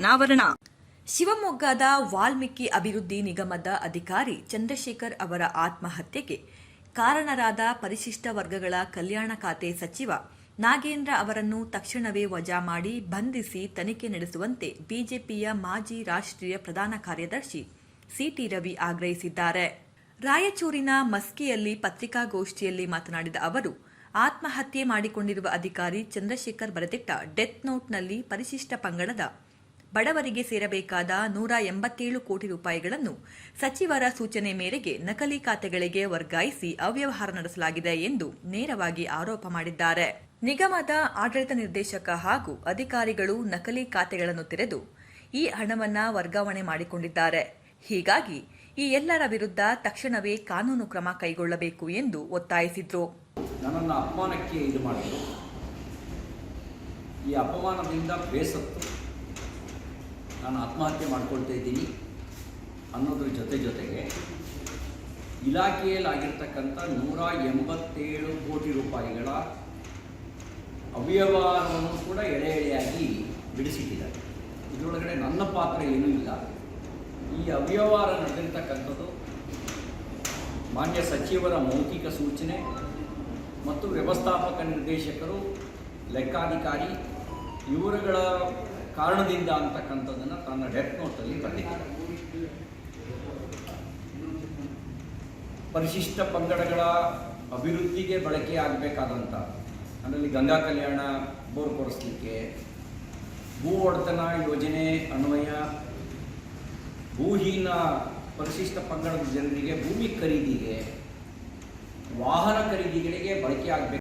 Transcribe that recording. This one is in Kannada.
ಅನಾವರಣ. ಶಿವಮೊಗ್ಗದ ವಾಲ್ಮೀಕಿ ಅಭಿವೃದ್ಧಿ ನಿಗಮದ ಅಧಿಕಾರಿ ಚಂದ್ರಶೇಖರ್ ಅವರ ಆತ್ಮಹತ್ಯೆಗೆ ಕಾರಣರಾದ ಪರಿಶಿಷ್ಟ ವರ್ಗಗಳ ಕಲ್ಯಾಣ ಖಾತೆ ಸಚಿವ ನಾಗೇಂದ್ರ ಅವರನ್ನು ತಕ್ಷಣವೇ ವಜಾ ಮಾಡಿ ಬಂಧಿಸಿ ತನಿಖೆ ನಡೆಸುವಂತೆ ಬಿಜೆಪಿಯ ಮಾಜಿ ರಾಷ್ಟ್ರೀಯ ಪ್ರಧಾನ ಕಾರ್ಯದರ್ಶಿ ಸಿಟಿ ರವಿ ಆಗ್ರಹಿಸಿದ್ದಾರೆ. ರಾಯಚೂರಿನ ಮಸ್ಕಿಯಲ್ಲಿ ಪತ್ರಿಕಾಗೋಷ್ಠಿಯಲ್ಲಿ ಮಾತನಾಡಿದ ಅವರು, ಆತ್ಮಹತ್ಯೆ ಮಾಡಿಕೊಂಡಿರುವ ಅಧಿಕಾರಿ ಚಂದ್ರಶೇಖರ್ ಬರೆದಿಟ್ಟ ಡೆತ್ ನೋಟ್ನಲ್ಲಿ ಪರಿಶಿಷ್ಟ ಪಂಗಡದ ಬಡವರಿಗೆ ಸೇರಬೇಕಾದ 187 ಕೋಟಿ ರೂಪಾಯಿಗಳನ್ನು ಸಚಿವರ ಸೂಚನೆ ಮೇರೆಗೆ ನಕಲಿ ಖಾತೆಗಳಿಗೆ ವರ್ಗಾಯಿಸಿ ಅವ್ಯವಹಾರ ನಡೆಸಲಾಗಿದೆ ಎಂದು ನೇರವಾಗಿ ಆರೋಪ ಮಾಡಿದ್ದಾರೆ. ನಿಗಮದ ಆಡಳಿತ ನಿರ್ದೇಶಕ ಹಾಗೂ ಅಧಿಕಾರಿಗಳು ನಕಲಿ ಖಾತೆಗಳನ್ನು ತೆರೆದು ಈ ಹಣವನ್ನು ವರ್ಗಾವಣೆ ಮಾಡಿಕೊಂಡಿದ್ದಾರೆ. ಹೀಗಾಗಿ ಈ ಎಲ್ಲರ ವಿರುದ್ಧ ತಕ್ಷಣವೇ ಕಾನೂನು ಕ್ರಮ ಕೈಗೊಳ್ಳಬೇಕು ಎಂದು ಒತ್ತಾಯಿಸಿದರು. ನನ್ನನ್ನು ಅಪಮಾನಕ್ಕೆ ಇದು ಮಾಡಿದರು. ಈ ಅಪಮಾನದಿಂದ ಬೇಸತ್ತು ನಾನು ಆತ್ಮಹತ್ಯೆ ಮಾಡ್ಕೊಳ್ತಾ ಇದ್ದೀನಿ ಅನ್ನೋದ್ರ ಜೊತೆಗೆ ಇಲಾಖೆಯಲ್ಲಿ ಆಗಿರ್ತಕ್ಕಂಥ 187 ಕೋಟಿ ರೂಪಾಯಿಗಳ ಅವ್ಯವಹಾರವನ್ನು ಕೂಡ ಎಳೆಯಾಗಿ ಬಿಡಿಸಿಟ್ಟಿದ್ದಾರೆ. ಇದರೊಳಗಡೆ ನನ್ನ ಪಾತ್ರ ಏನೂ ಇಲ್ಲ. ಈ ಅವ್ಯವಹಾರ ನಡೆದಿರ್ತಕ್ಕಂಥದ್ದು ಮಾನ್ಯ ಸಚಿವರ ಮೌಖಿಕ ಸೂಚನೆ ಮತ್ತು ವ್ಯವಸ್ಥಾಪಕ ನಿರ್ದೇಶಕರು, ಲೆಕ್ಕಾಧಿಕಾರಿ ಇವರುಗಳ ಕಾರಣದಿಂದ ಅಂತಕ್ಕಂಥದ್ದನ್ನು ತನ್ನ ಡೆತ್ ನೋಟಲ್ಲಿ ಬರೆದಿದ್ದಾರೆ. ಪರಿಶಿಷ್ಟ ಪಂಗಡಗಳ ಅಭಿವೃದ್ಧಿಗೆ ಬಳಕೆಯಾಗಬೇಕಾದಂಥ ಅದರಲ್ಲಿ ಗಂಗಾ ಕಲ್ಯಾಣ ಬೋರ್ ಕೊಡಿಸ್ಲಿಕ್ಕೆ, ಭೂ ಒಡೆತನ ಯೋಜನೆ ಅನ್ವಯ ಭೂಹೀನ ಪರಿಶಿಷ್ಟ ಪಂಗಡದ ಜನರಿಗೆ ಭೂಮಿ ಖರೀದಿಗೆ, ವಾಹನ ಖರೀದಿಗಳಿಗೆ ಬಳಕೆಯಾಗಬೇಕು.